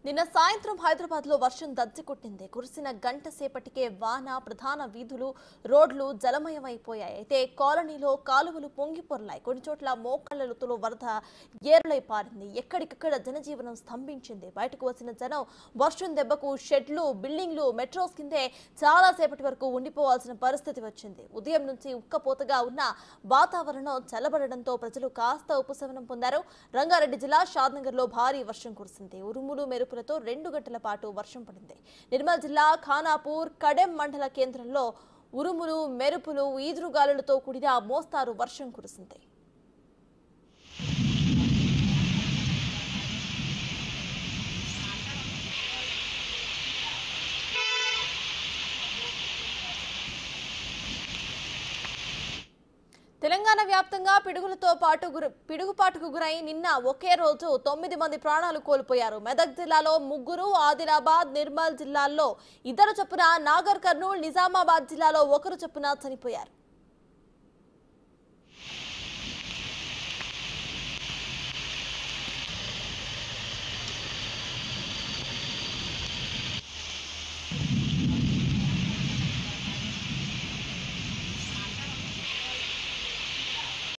నిన్న సాయంత్రం హైదరాబాద్ లో వర్షం దజ్జికొట్టింది. కురిసిన గంట సేపటికే వాన ప్రధాన వీధులు రోడ్లు జలమయమైపోయాయి. అయితే కాలనీలో కాలువలు పొంగిపొర్లాయి. కొన్ని చోట్ల మోకాళ్లతో వరద ఏరులై పారింది. ఎక్కడికక్కడ జనజీవనం స్తంభించింది. బయటకు వచ్చిన జనం వర్షం దెబ్బకు షెడ్లు, బిల్డింగ్లు, మెట్రోస్ కిందే చాలా సేపటి వరకు ఉండిపోవాల్సిన పరిస్థితి వచ్చింది. ఉదయం నుంచి ఉక్కపోతగా ఉన్న వాతావరణం చల్లబడడంతో ప్రజలు కాస్త ఉపశమనం పొందారు. రంగారెడ్డి జిల్లా షాద్నగర్ లో భారీ వర్షం కురిసింది. ఉరుములు మెరుపులతో 2 గంటల పాటు వర్షం పడింది. నిర్మల్ జిల్లా ఖానాపూర్ కడెం మండల కేంద్రంలో ఉరుములు మెరుపులు ఈదురుగాలులతో కూడిన మోస్తారు వర్షం కురిసింది. తెలంగాణ వ్యాప్తంగా పిడుగుపాటుకు గురై నిన్న ఒకే రోజు 9 మంది ప్రాణాలు కోల్పోయారు. మెదక్ జిల్లాలో 3, ఆదిలాబాద్, నిర్మల్ జిల్లాల్లో 2 చొప్పున, నాగర్ కర్నూల్, నిజామాబాద్ జిల్లాలో 1 చొప్పున చనిపోయారు.